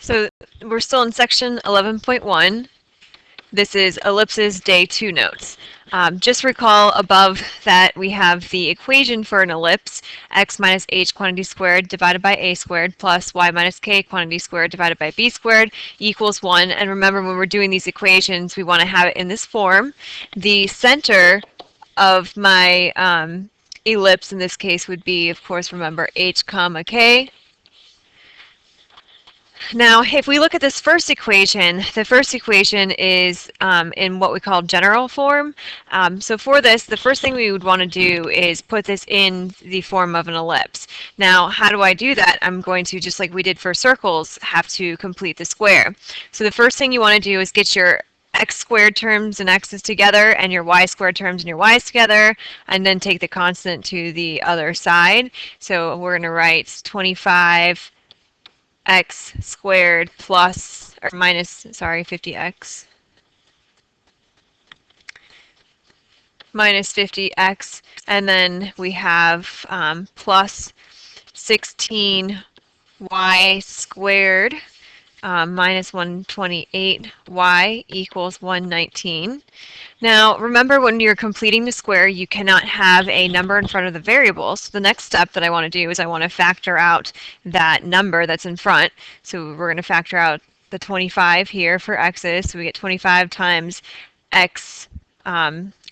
So we're still in section 11.1. This is ellipses day 2 notes. Just recall above that we have the equation for an ellipse, x minus h quantity squared divided by a squared plus y minus k quantity squared divided by b squared equals 1. And remember, when we're doing these equations, we want to have it in this form. The center of my ellipse in this case would be, of course, remember, h comma k. Now, if we look at this first equation, the first equation is in what we call general form. So for this, the first thing we would want to do is put this in the form of an ellipse. Now, how do I do that? I'm going to, just like we did for circles, have to complete the square. So the first thing you want to do is get your x squared terms and x's together and your y squared terms and your y's together, and then take the constant to the other side. So we're going to write 25 x squared plus, or minus, sorry, 50x minus 50x, and then we have plus 16y squared minus 128y equals 119. Now, remember, when you're completing the square, you cannot have a number in front of the variable. So the next step that I want to do is I want to factor out that number that's in front. So we're going to factor out the 25 here for x's. So we get 25 times x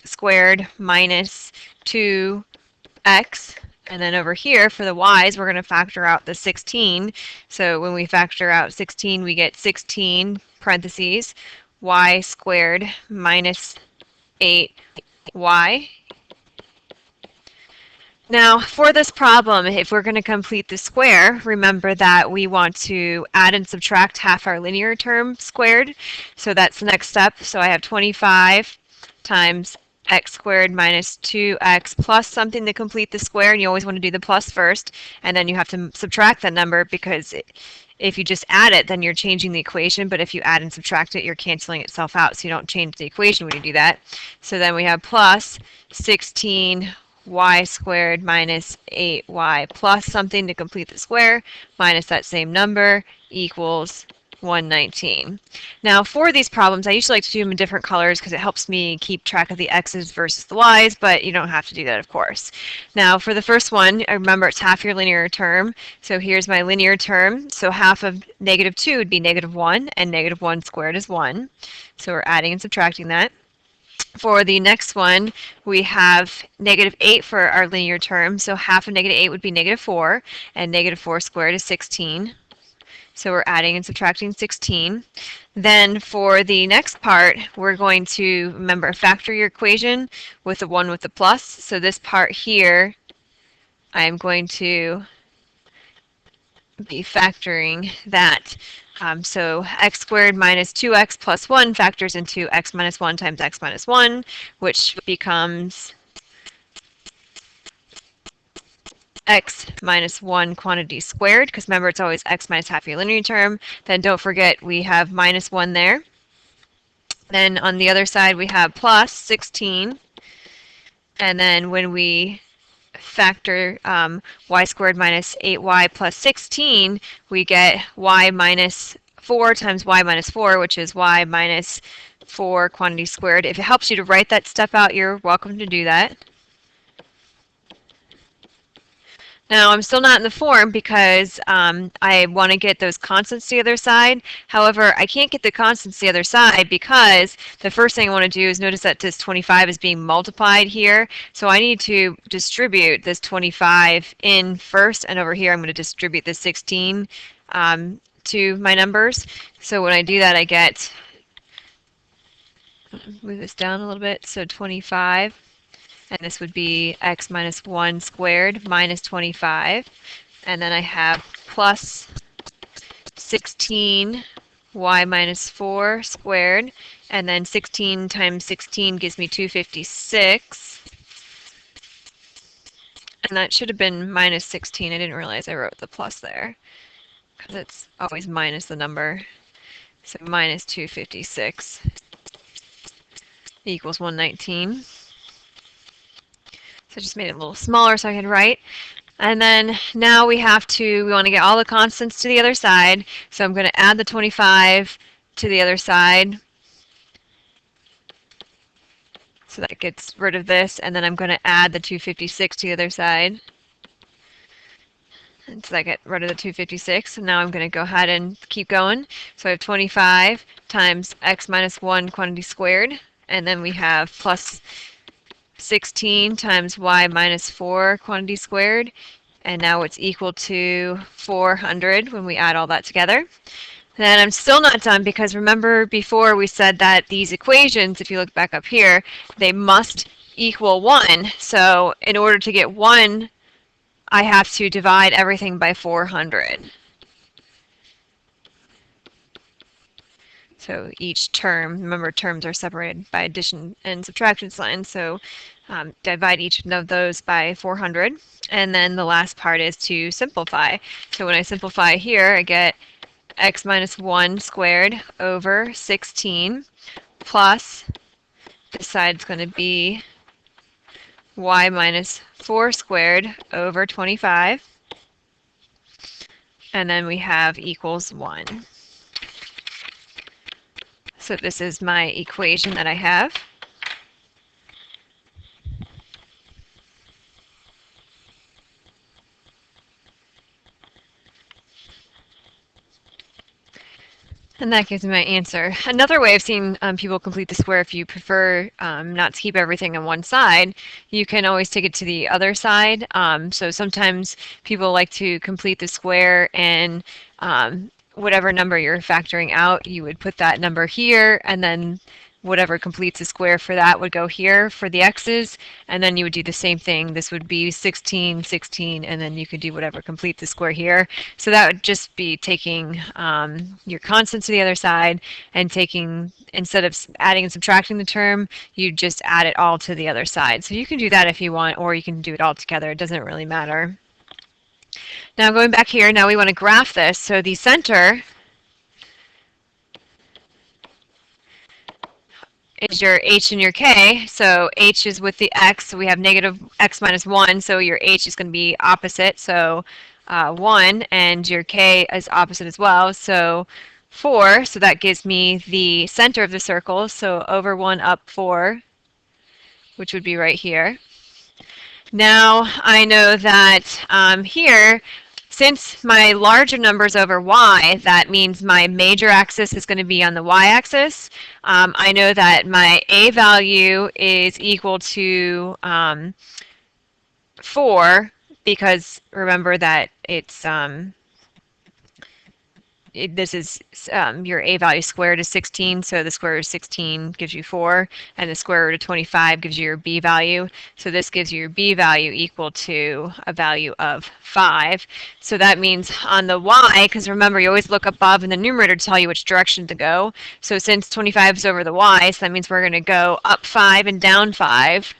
squared minus 2x. And then over here for the y's, we're going to factor out the 16. So when we factor out 16, we get 16 parentheses y squared minus 8y. Now, for this problem, if we're going to complete the square, remember that we want to add and subtract half our linear term squared. So that's the next step. So I have 25 times x squared minus 2x plus something to complete the square, and you always want to do the plus first, and then you have to subtract that number, because if you just add it, then you're changing the equation, but if you add and subtract it, you're canceling itself out, so you don't change the equation when you do that. So then we have plus 16y squared minus 8y plus something to complete the square minus that same number equals 119. Now, for these problems, I usually like to do them in different colors because it helps me keep track of the x's versus the y's, but you don't have to do that, of course. Now, for the first one, remember it's half your linear term. So here's my linear term. So half of negative 2 would be negative 1, and negative 1 squared is 1. So we're adding and subtracting that. For the next one, we have negative 8 for our linear term. So half of negative 8 would be negative 4, and negative 4 squared is 16. So we're adding and subtracting 16. Then for the next part, we're going to, remember, factor your equation with the 1 with the plus. So this part here, I'm going to be factoring that. So x squared minus 2x plus 1 factors into x minus 1 times x minus 1, which becomes x minus 1 quantity squared, because remember it's always x minus half your linear term. Then don't forget we have minus 1 there. Then on the other side we have plus 16. And then when we factor y squared minus 8y plus 16, we get y minus 4 times y minus 4, which is y minus 4 quantity squared. If it helps you to write that step out, you're welcome to do that. Now, I'm still not in the form because I want to get those constants to the other side. However, I can't get the constants to the other side because the first thing I want to do is notice that this 25 is being multiplied here. So I need to distribute this 25 in first, and over here I'm going to distribute this 16 to my numbers. So when I do that, I get, move this down a little bit, so 25. And this would be x minus 1 squared minus 25. And then I have plus 16 y minus 4 squared. And then 16 times 16 gives me 256. And that should have been minus 16. I didn't realize I wrote the plus there, because it's always minus the number. So minus 256 equals 119. So I just made it a little smaller so I can write. And then now we want to get all the constants to the other side. So I'm going to add the 25 to the other side. So that gets rid of this. And then I'm going to add the 256 to the other side. And so I get rid of the 256. And now I'm going to go ahead and keep going. So I have 25 times x minus 1 quantity squared. And then we have plus 16 times y minus 4 quantity squared. And now it's equal to 400 when we add all that together. Then I'm still not done because remember before we said that these equations, if you look back up here, they must equal 1. So in order to get 1, I have to divide everything by 400. So each term, remember terms are separated by addition and subtraction signs, so divide each of those by 400. And then the last part is to simplify. So when I simplify here, I get x minus 1 squared over 16 plus, this side's going to be y minus 4 squared over 25. And then we have equals 1. So this is my equation that I have. And that gives me my answer. Another way I've seen people complete the square, if you prefer not to keep everything on one side, you can always take it to the other side. So sometimes people like to complete the square and whatever number you're factoring out, you would put that number here, and then whatever completes the square for that would go here for the x's, and then you would do the same thing. This would be 16, 16, and then you could do whatever completes the square here. So that would just be taking your constants to the other side and taking, instead of adding and subtracting the term, you just add it all to the other side. So you can do that if you want, or you can do it all together. It doesn't really matter. Now going back here, now we want to graph this. So the center is your h and your k. So h is with the x, so we have negative x minus 1, so your h is going to be opposite, so 1, and your k is opposite as well, so 4, so that gives me the center of the circle, so over 1 up 4, which would be right here. Now I know that here, since my larger number is over y, that means my major axis is going to be on the y-axis. I know that my a value is equal to 4 because remember that it's this is your a value squared is 16, so the square root of 16 gives you 4, and the square root of 25 gives you your b value. So this gives you your b value equal to a value of 5. So that means on the y, because remember you always look above in the numerator to tell you which direction to go. So since 25 is over the y, so that means we're going to go up 5 and down 5.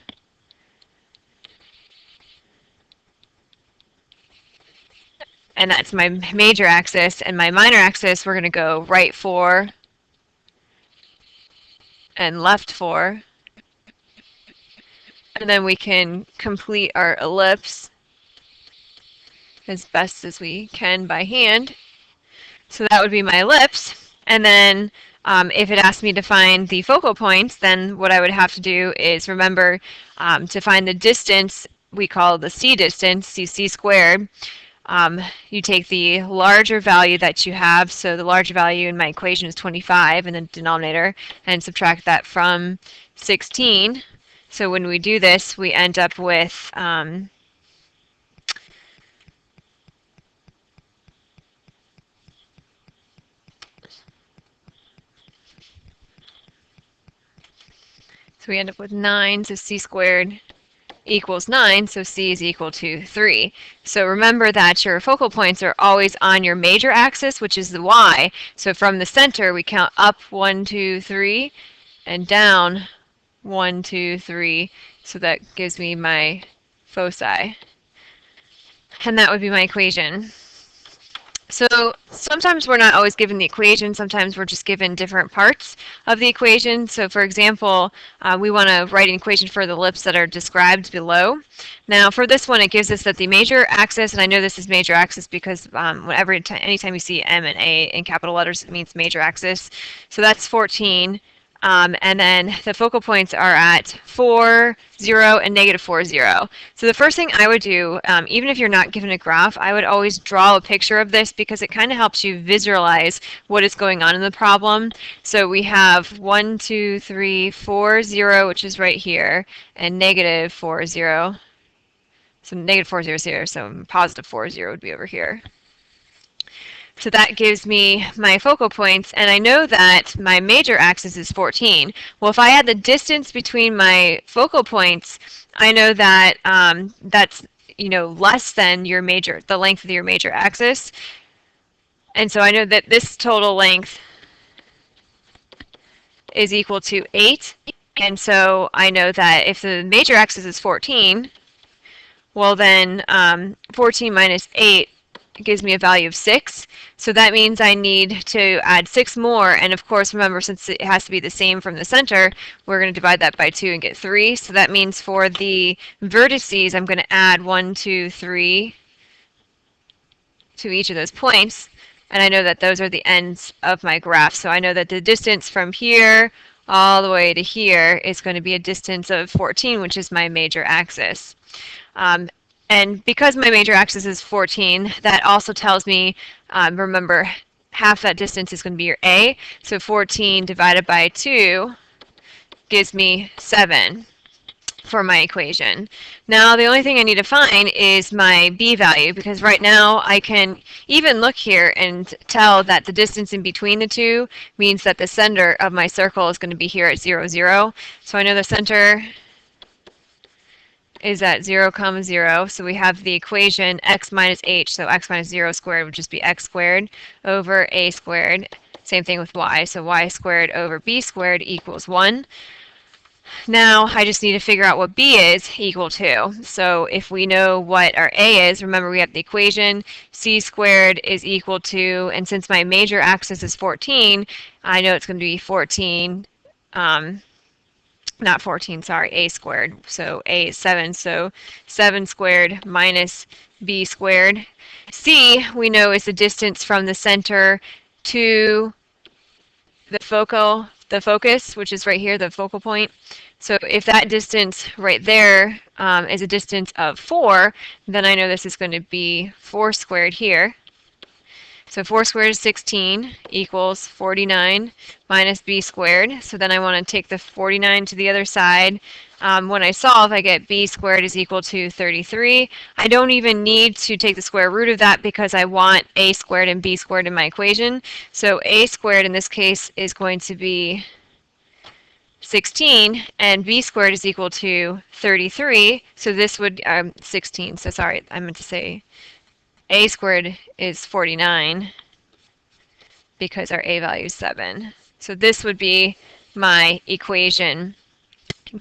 And that's my major axis, and my minor axis, we're going to go right 4 and left 4. And then we can complete our ellipse as best as we can by hand. So that would be my ellipse. And then if it asked me to find the focal points, then what I would have to do is remember to find the distance, we call the c distance, c squared. You take the larger value that you have, so the larger value in my equation is 25 in the denominator, and subtract that from 16. So when we do this, we end up with so we end up with 9, so c squared equals 9, so c is equal to 3. So remember that your focal points are always on your major axis, which is the y. So from the center, we count up 1, 2, 3, and down 1, 2, 3. So that gives me my foci. And that would be my equation. So sometimes we're not always given the equation, sometimes we're just given different parts of the equation. So for example, we want to write an equation for the ellipse that are described below. Now for this one, it gives us that the major axis, and I know this is major axis because anytime you see M and A in capital letters, it means major axis. So that's 14. And then the focal points are at 4, 0, and negative 4, 0. So the first thing I would do, even if you're not given a graph, I would always draw a picture of this because it kind of helps you visualize what is going on in the problem. So we have 1, 2, 3, 4, 0, which is right here, and negative 4, 0. So negative 4, 0, 0, so positive 4, 0 would be over here. So that gives me my focal points, and I know that my major axis is 14. Well, if I add the distance between my focal points, I know that that's less than the length of your major axis. And so I know that this total length is equal to 8. And so I know that if the major axis is 14, well then 14 minus 8 gives me a value of 6. So that means I need to add 6 more. And of course, remember, since it has to be the same from the center, we're going to divide that by 2 and get 3. So that means for the vertices, I'm going to add 1, 2, 3 to each of those points. And I know that those are the ends of my graph. So I know that the distance from here all the way to here is going to be a distance of 14, which is my major axis. And because my major axis is 14, that also tells me, remember, half that distance is going to be your A. So 14 divided by 2 gives me 7 for my equation. Now the only thing I need to find is my B value, because right now I can even look here and tell that the distance in between the two means that the center of my circle is going to be here at 0, 0. So I know the center is at 0, 0. So we have the equation x minus h, so x minus 0 squared would just be x squared over a squared. Same thing with y, so y squared over b squared equals 1. Now I just need to figure out what b is equal to. So if we know what our a is, remember we have the equation c squared is equal to, and since my major axis is 14, I know it's going to be 14, not 14, sorry, a squared. So a is 7, so 7 squared minus b squared. C, we know, is the distance from the center to the focus, which is right here, the focal point. So if that distance right there is a distance of 4, then I know this is going to be 4 squared here. So 4 squared is 16 equals 49 minus b squared. So then I want to take the 49 to the other side. When I solve, I get b squared is equal to 33. I don't even need to take the square root of that because I want a squared and b squared in my equation. So a squared in this case is going to be 16, and b squared is equal to 33. So this would, 16, so sorry, I meant to say a squared is 49 because our a value is 7. So this would be my equation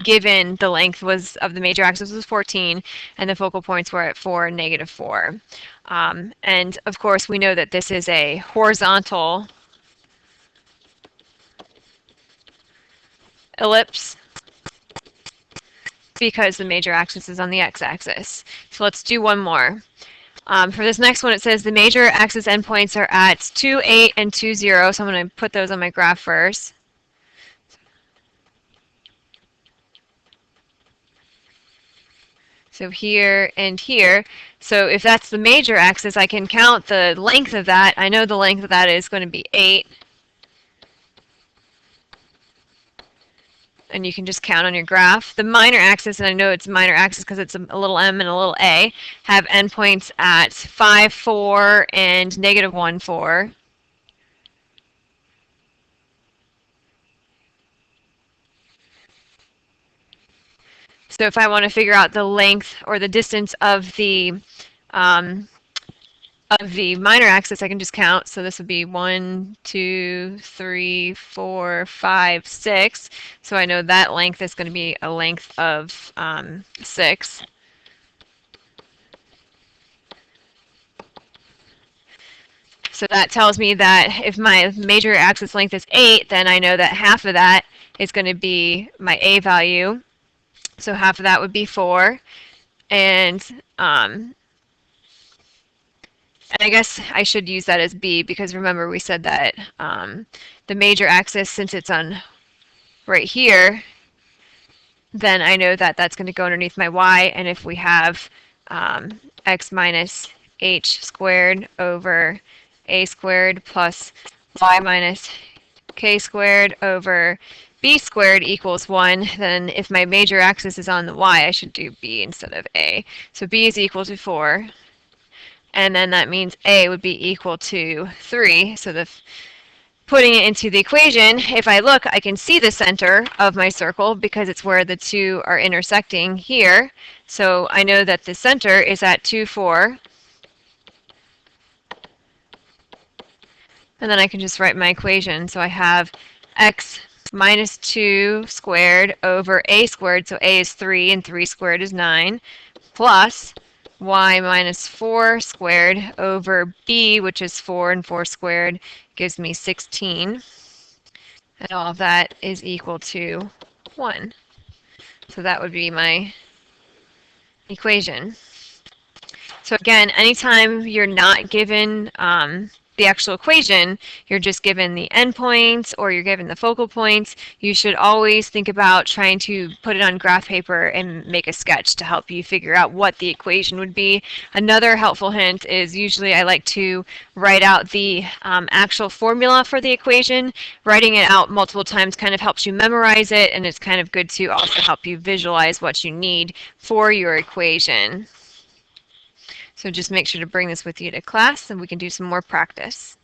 given the length was of the major axis was 14 and the focal points were at 4 and negative 4. And of course we know that this is a horizontal ellipse because the major axis is on the x-axis. So let's do one more. For this next one, it says the major axis endpoints are at 2, 8, and 2, 0. So I'm going to put those on my graph first. So here and here. So if that's the major axis, I can count the length of that. I know the length of that is going to be 8. And you can just count on your graph. The minor axis, and I know it's minor axis because it's a little m and a little a, have endpoints at 5, 4, and negative 1, 4. So if I want to figure out the length or the distance of the minor axis, I can just count. So this would be 1, 2, 3, 4, 5, 6. So I know that length is going to be a length of 6. So that tells me that if my major axis length is 8, then I know that half of that is going to be my A value. So half of that would be 4. And I guess I should use that as B because remember we said that the major axis, since it's on right here, then I know that that's going to go underneath my Y. And if we have x minus h squared over a squared plus y minus k squared over b squared equals 1, then if my major axis is on the y, I should do b instead of a. So b is equal to 4, and then that means a would be equal to 3. So putting it into the equation, if I look, I can see the center of my circle because it's where the two are intersecting here. So I know that the center is at 2, 4. And then I can just write my equation. So I have x minus 2 squared over a squared, so a is 3 and 3 squared is 9, plus y minus 4 squared over b, which is 4 and 4 squared, gives me 16. And all of that is equal to 1. So that would be my equation. So again, anytime you're not given the actual equation, you're just given the endpoints or you're given the focal points, you should always think about trying to put it on graph paper and make a sketch to help you figure out what the equation would be. Another helpful hint is usually I like to write out the actual formula for the equation. Writing it out multiple times kind of helps you memorize it, and it's kind of good to also help you visualize what you need for your equation. So just make sure to bring this with you to class and we can do some more practice.